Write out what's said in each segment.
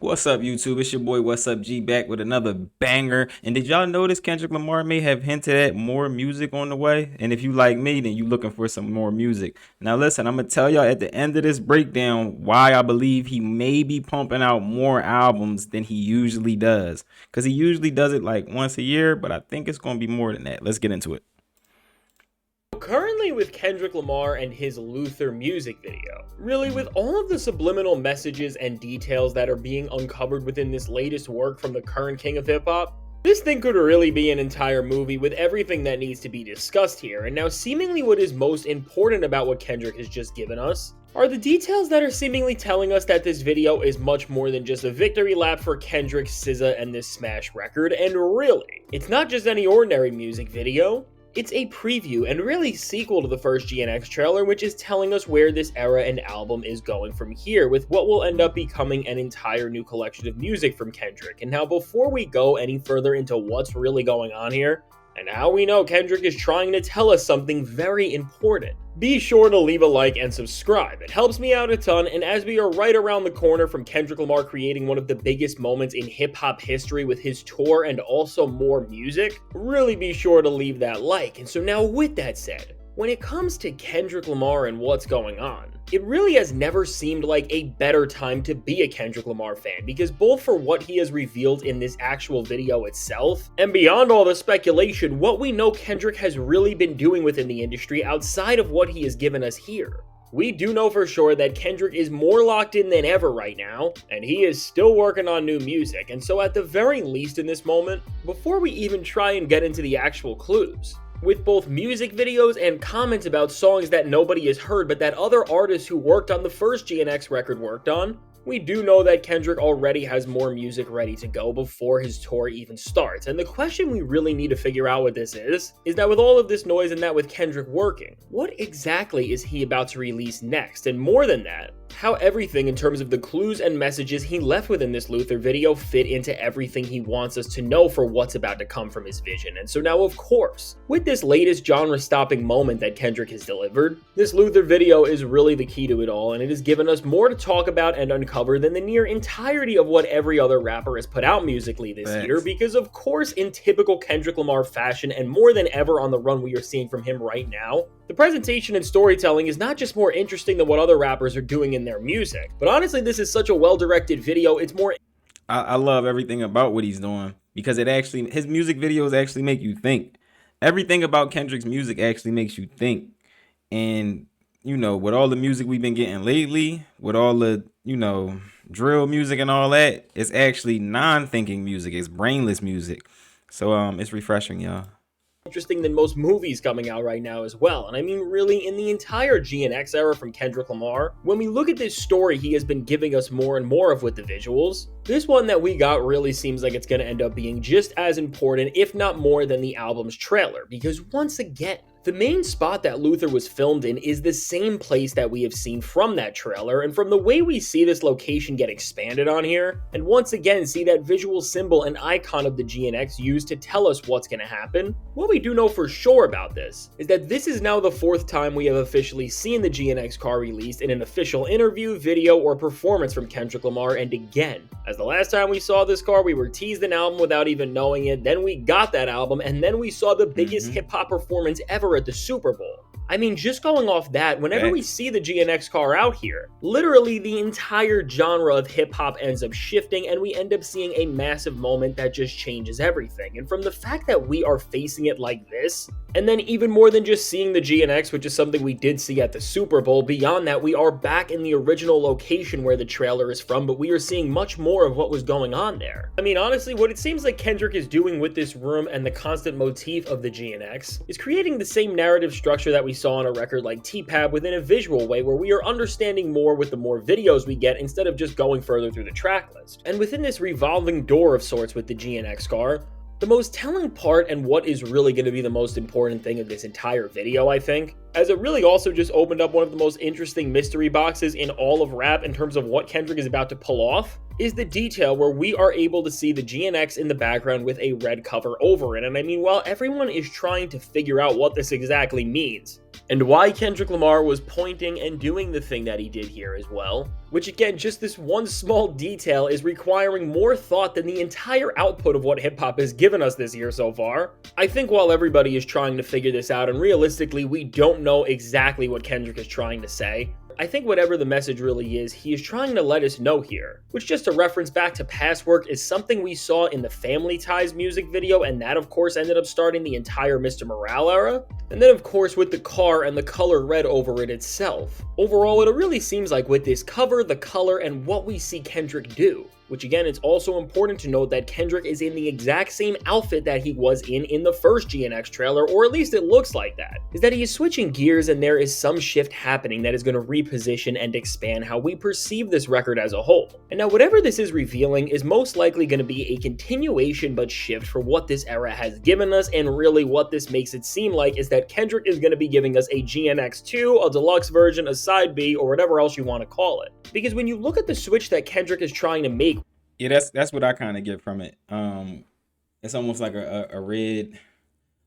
What's up, YouTube? It's your boy, What's Up G, back with another banger. And did y'all notice Kendrick Lamar may have hinted at more music on the way? And if you like me, then you looking for some more music. Now listen, I'm going to tell y'all at the end of this breakdown why I believe he may be pumping out more albums than he usually does. Because he usually does it like once a year, but I think it's going to be more than that. Let's get into it. Currently with Kendrick Lamar and his Luther music video, really with all of the subliminal messages and details that are being uncovered within this latest work from the current king of hip-hop, this thing could really be an entire movie with everything that needs to be discussed here. And now seemingly what is most important about what Kendrick has just given us are the details that are seemingly telling us that this video is much more than just a victory lap for Kendrick, SZA, and this smash record. And really, it's not just any ordinary music video. It's a preview and really sequel to the first GNX trailer, which is telling us where this era and album is going from here, with what will end up becoming an entire new collection of music from Kendrick. And now before we go any further into what's really going on here, and how we know Kendrick is trying to tell us something very important, be sure to leave a like and subscribe. It helps me out a ton, and as we are right around the corner from Kendrick Lamar creating one of the biggest moments in hip-hop history with his tour and also more music, really be sure to leave that like. And so now with that said, when it comes to Kendrick Lamar and what's going on, it really has never seemed like a better time to be a Kendrick Lamar fan, because both for what he has revealed in this actual video itself, and beyond all the speculation, what we know Kendrick has really been doing within the industry outside of what he has given us here. We do know for sure that Kendrick is more locked in than ever right now, and he is still working on new music, and so at the very least in this moment, before we even try and get into the actual clues, with both music videos and comments about songs that nobody has heard but that other artists who worked on the first GNX record worked on, we do know that Kendrick already has more music ready to go before his tour even starts. And the question we really need to figure out what this is that with all of this noise and that with Kendrick working, what exactly is he about to release next? And more than that, how everything in terms of the clues and messages he left within this Luther video fit into everything he wants us to know for what's about to come from his vision. And so now, of course, with this latest genre-stopping moment that Kendrick has delivered, this Luther video is really the key to it all, and it has given us more to talk about and uncover than the near entirety of what every other rapper has put out musically this year, because of course, in typical Kendrick Lamar fashion, and more than ever on the run we are seeing from him right now, the presentation and storytelling is not just more interesting than what other rappers are doing in their music, but honestly, this is such a well-directed video. It's more... I love everything about what he's doing, because his music videos actually make you think. Everything about Kendrick's music actually makes you think. And, you know, with all the music we've been getting lately, with all the, you know, drill music and all that, it's actually non-thinking music. It's brainless music. So it's refreshing, y'all. Interesting than most movies coming out right now as well. And I mean really in the entire GNX era from Kendrick Lamar, when we look at this story he has been giving us more and more of with the visuals, this one that we got really seems like it's going to end up being just as important, if not more, than the album's trailer, because once again, the main spot that Luther was filmed in is the same place that we have seen from that trailer, and from the way we see this location get expanded on here, and once again see that visual symbol and icon of the GNX used to tell us what's going to happen, what we do know for sure about this is that this is now the fourth time we have officially seen the GNX car released in an official interview, video, or performance from Kendrick Lamar. And again, as the last time we saw this car, we were teased an album without even knowing it, then we got that album, and then we saw the biggest hip-hop performance ever at the Super Bowl. I mean, just going off that, whenever we see the GNX car out here, literally the entire genre of hip-hop ends up shifting, and we end up seeing a massive moment that just changes everything. And from the fact that we are facing it like this, and then even more than just seeing the GNX, which is something we did see at the Super Bowl, beyond that, we are back in the original location where the trailer is from, but we are seeing much more of what was going on there. I mean, honestly, what it seems like Kendrick is doing with this room and the constant motif of the GNX is creating the same narrative structure that we saw on a record like T-Pab within a visual way, where we are understanding more with the more videos we get instead of just going further through the track list. And within this revolving door of sorts with the GNX car, the most telling part, and what is really going to be the most important thing of this entire video, I think, as it really also just opened up one of the most interesting mystery boxes in all of rap in terms of what Kendrick is about to pull off, is the detail where we are able to see the GNX in the background with a red cover over it. And I mean, while everyone is trying to figure out what this exactly means, and why Kendrick Lamar was pointing and doing the thing that he did here as well, which again, just this one small detail is requiring more thought than the entire output of what hip-hop has given us this year so far. I think while everybody is trying to figure this out, and realistically we don't know exactly what Kendrick is trying to say, I think whatever the message really is, he is trying to let us know here, which, just to reference back to past work, is something we saw in the Family Ties music video, and that of course ended up starting the entire Mr. Morale era, and then of course with the car and the color red over it itself. Overall, it really seems like with this cover, the color, and what we see Kendrick do, which again, it's also important to note that Kendrick is in the exact same outfit that he was in the first GNX trailer, or at least it looks like that, is that he is switching gears and there is some shift happening that is going to reposition and expand how we perceive this record as a whole. And now whatever this is revealing is most likely going to be a continuation but shift for what this era has given us, and really what this makes it seem like is that Kendrick is going to be giving us a GNX2, a deluxe version, a side B, or whatever else you want to call it. Because when you look at the switch that Kendrick is trying to make, yeah, that's what I kind of get from it. It's almost like a red,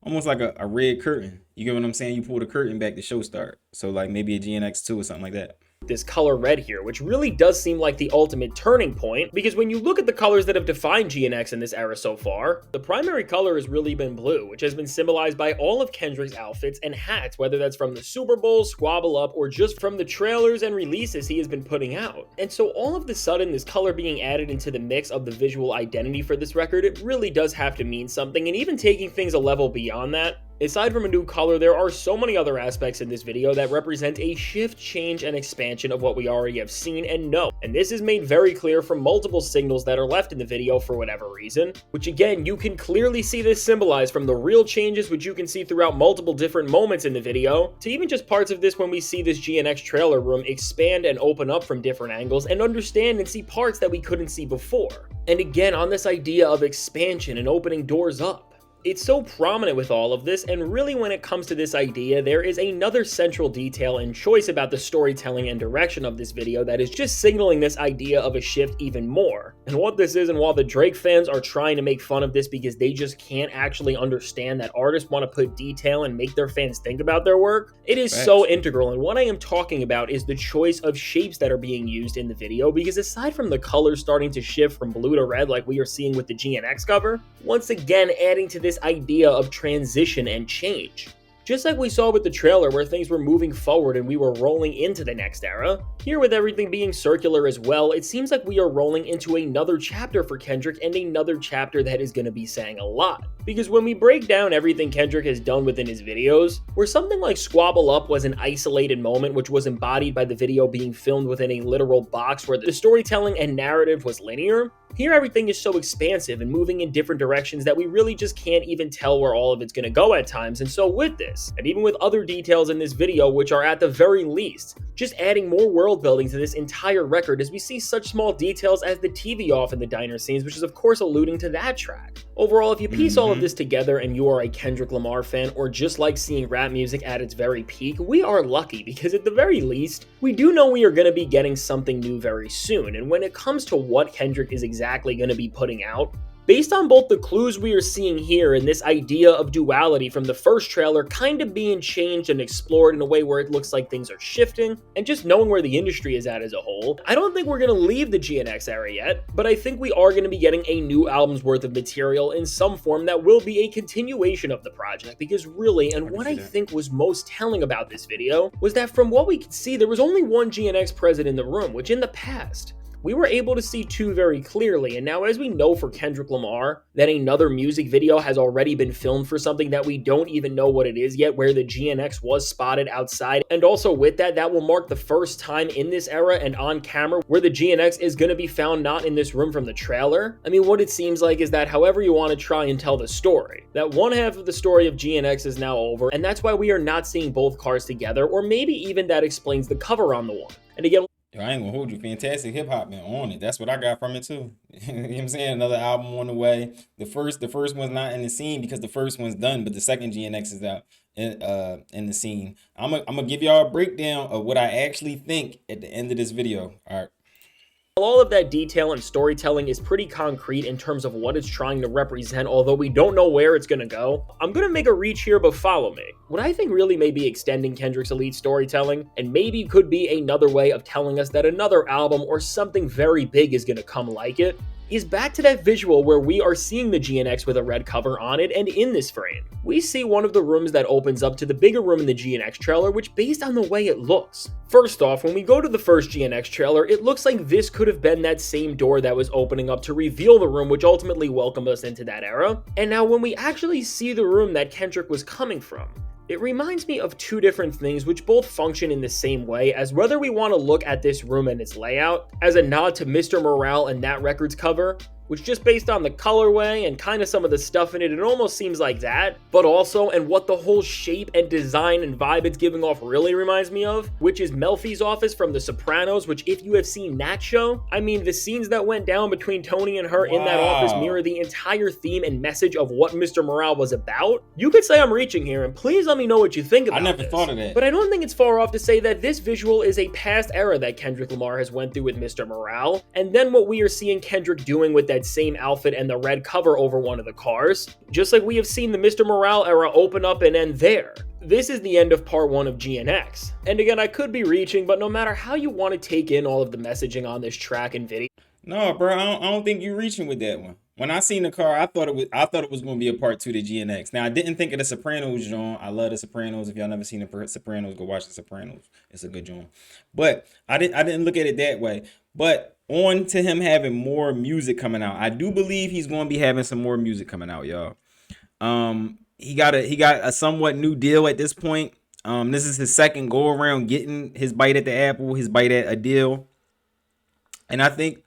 almost like a red curtain. You get what I'm saying? You pull the curtain back, the show start. So like maybe a GNX2 or something like that. This color red here, which really does seem like the ultimate turning point, because when you look at the colors that have defined GNX in this era so far, the primary color has really been blue, which has been symbolized by all of Kendrick's outfits and hats, whether that's from the Super Bowl, Squabble Up, or just from the trailers and releases he has been putting out. And so all of the sudden, this color being added into the mix of the visual identity for this record, it really does have to mean something, and even taking things a level beyond that, aside from a new color, there are so many other aspects in this video that represent a shift, change, and expansion of what we already have seen and know. And this is made very clear from multiple signals that are left in the video for whatever reason, which again, you can clearly see this symbolized from the real changes which you can see throughout multiple different moments in the video, to even just parts of this when we see this GNX trailer room expand and open up from different angles and understand and see parts that we couldn't see before. And again, on this idea of expansion and opening doors up, it's so prominent with all of this, and really when it comes to this idea, there is another central detail and choice about the storytelling and direction of this video that is just signaling this idea of a shift even more. And what this is, and while the Drake fans are trying to make fun of this because they just can't actually understand that artists want to put detail and make their fans think about their work, it is so integral. And what I am talking about is the choice of shapes that are being used in the video, because aside from the colors starting to shift from blue to red like we are seeing with the GNX cover, once again adding to this idea of transition and change. Just like we saw with the trailer where things were moving forward and we were rolling into the next era, here with everything being circular as well, it seems like we are rolling into another chapter for Kendrick, and another chapter that is going to be saying a lot. Because when we break down everything Kendrick has done within his videos, where something like Squabble Up was an isolated moment which was embodied by the video being filmed within a literal box where the storytelling and narrative was linear, here everything is so expansive and moving in different directions that we really just can't even tell where all of it's going to go at times. And so with this, and even with other details in this video which are at the very least just adding more world building to this entire record, as we see such small details as the TV off in the diner scenes, which is of course alluding to that track. Overall, if you piece all of this together and you are a Kendrick Lamar fan, or just like seeing rap music at its very peak, we are lucky, because at the very least, we do know we are going to be getting something new very soon. And when it comes to what Kendrick is exactly going to be putting out, based on both the clues we are seeing here and this idea of duality from the first trailer kind of being changed and explored in a way where it looks like things are shifting, and just knowing where the industry is at as a whole, I don't think we're going to leave the GNX era yet, but I think we are going to be getting a new album's worth of material in some form that will be a continuation of the project. Because really, and what I think was most telling about this video, was that from what we could see, there was only one GNX present in the room, which in the past, we were able to see two very clearly. And now, as we know for Kendrick Lamar, that another music video has already been filmed for something that we don't even know what it is yet, where the GNX was spotted outside. And also with that, that will mark the first time in this era and on camera where the GNX is going to be found not in this room from the trailer. I mean, what it seems like is that however you want to try and tell the story, that one half of the story of GNX is now over, and that's why we are not seeing both cars together, or maybe even that explains the cover on the one. And again, I ain't gonna hold you. Fantastic hip hop been on it. That's what I got from it too. You know what I'm saying? Another album on the way. The first one's not in the scene because the first one's done, but the second GNX is out in the scene. I'm gonna give y'all a breakdown of what I actually think at the end of this video. All right. While all of that detail and storytelling is pretty concrete in terms of what it's trying to represent, although we don't know where it's gonna go, I'm gonna make a reach here, but follow me. What I think really may be extending Kendrick's elite storytelling, and maybe could be another way of telling us that another album or something very big is gonna come like it, is back to that visual where we are seeing the GNX with a red cover on it, and in this frame, we see one of the rooms that opens up to the bigger room in the GNX trailer, which based on the way it looks. First off, when we go to the first GNX trailer, it looks like this could have been that same door that was opening up to reveal the room, which ultimately welcomed us into that era. And now when we actually see the room that Kendrick was coming from, it reminds me of two different things which both function in the same way, as whether we want to look at this room and its layout as a nod to Mr. Morale and that record's cover, which just based on the colorway and kind of some of the stuff in it, it almost seems like that, but also, and what the whole shape and design and vibe it's giving off really reminds me of, which is Melfi's office from The Sopranos, which if you have seen that show, I mean, the scenes that went down between Tony and her in that office mirror the entire theme and message of what Mr. Morale was about. You could say I'm reaching here, and please let me know what you think about this. I never thought of that. But I don't think it's far off to say that this visual is a past era that Kendrick Lamar has went through with Mr. Morale, and then what we are seeing Kendrick doing with that same outfit and the red cover over one of the cars, just like we have seen the Mr. Morale era open up and end there. This is the end of part 1 of GNX. And again, I could be reaching, but no matter how you want to take in all of the messaging on this track and video. No, bro, I don't think you're reaching with that one. When I seen the car, I thought it was going to be a part 2 to GNX. Now, I didn't think of the Sopranos, John. I love the Sopranos. If y'all never seen the Sopranos, go watch the Sopranos. It's a good John. But I didn't look at it that way. But on to him having more music coming out. I do believe he's going to be having some more music coming out, y'all. He got a somewhat new deal at this point. This is his second go around getting his bite at the apple, his bite at a deal. And I think,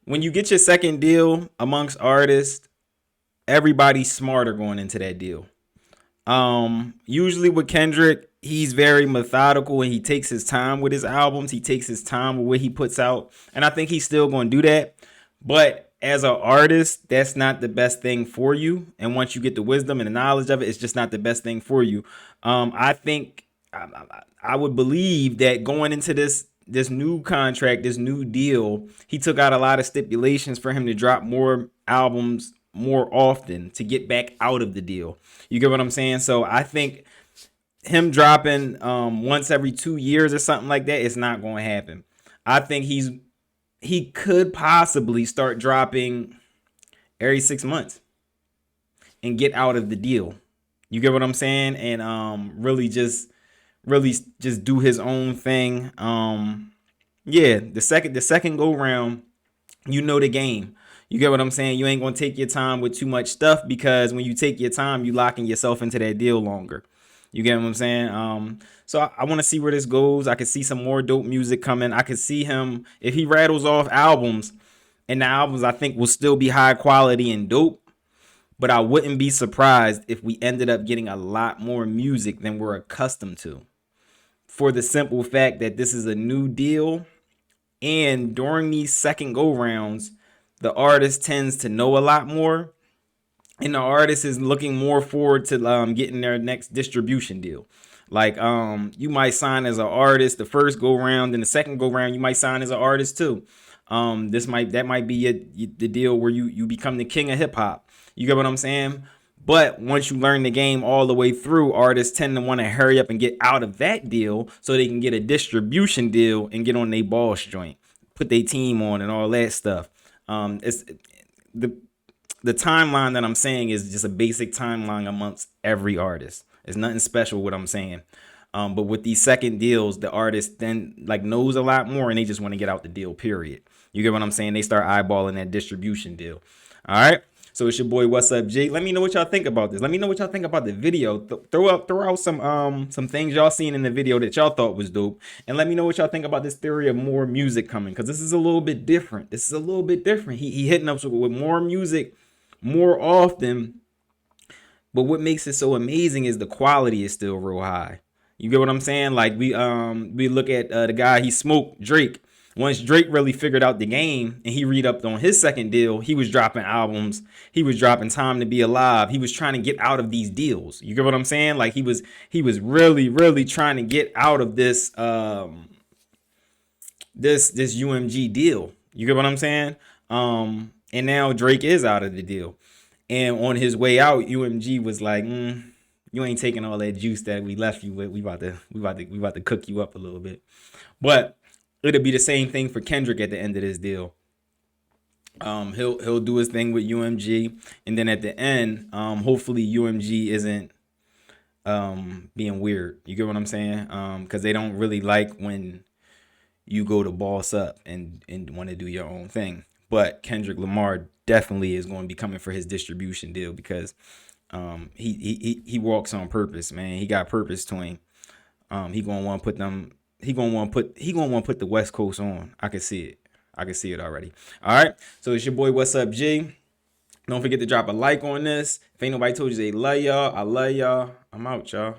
when you get your second deal amongst artists, everybody's smarter going into that deal. Usually with Kendrick, he's very methodical and he takes his time with his albums. He takes his time with what he puts out. And I think he's still going to do that. But as an artist, that's not the best thing for you. And once you get the wisdom and the knowledge of it, it's just not the best thing for you. I think I would believe that going into this new contract, this new deal, he took out a lot of stipulations for him to drop more albums more often to get back out of the deal. You get what I'm saying? So I think him dropping once every 2 years or something like that, it's not going to happen. I think he could possibly start dropping every 6 months and get out of the deal. You get what I'm saying? And really just do his own thing. Yeah, the second go round, you know the game. You get what I'm saying? You ain't gonna take your time with too much stuff, because when you take your time, you locking yourself into that deal longer. You get what I'm saying? So I want to see where this goes. I could see some more dope music coming. I could see him, if he rattles off albums, and the albums I think will still be high quality and dope. But I wouldn't be surprised if we ended up getting a lot more music than we're accustomed to, for the simple fact that this is a new deal. And during these second go rounds, the artist tends to know a lot more, and the artist is looking more forward to getting their next distribution deal. Like you might sign as an artist the first go round, and the second go round you might sign as an artist too. That might be the deal where you become the king of hip hop. You get what I'm saying? But once you learn the game all the way through, artists tend to want to hurry up and get out of that deal so they can get a distribution deal and get on their boss joint, put their team on and all that stuff. It's the timeline that I'm saying is just a basic timeline amongst every artist. It's nothing special what I'm saying. But with these second deals, the artist then knows a lot more, and they just want to get out the deal, period. You get what I'm saying? They start eyeballing that distribution deal. All right. So it's your boy, What's Up, G. Let me know what y'all think about this. Let me know what y'all think about the video. Throw out some things y'all seen in the video that y'all thought was dope. And let me know what y'all think about this theory of more music coming, because this is a little bit different. He hitting us with more music more often. But what makes it so amazing is the quality is still real high. You get what I'm saying? Like we look at the guy he smoked, Drake. Once Drake really figured out the game and he re-upped on his second deal, he was dropping albums. He was dropping Time to Be Alive. He was trying to get out of these deals. You get what I'm saying? Like he was really, really trying to get out of this this UMG deal. You get what I'm saying? And now Drake is out of the deal. And on his way out, UMG was like, you ain't taking all that juice that we left you with. We about to cook you up a little bit. But it'll be the same thing for Kendrick at the end of this deal. He'll do his thing with UMG, and then at the end, hopefully UMG isn't being weird. You get what I'm saying? Because they don't really like when you go to boss up and want to do your own thing. But Kendrick Lamar definitely is going to be coming for his distribution deal because he walks on purpose, man. He got purpose to him. He gonna want to put them. He gonna want to put the West Coast on. I can see it. I can see it already. All right. So it's your boy, What's Up, G. Don't forget to drop a like on this. If ain't nobody told you they love y'all, I love y'all. I'm out, y'all.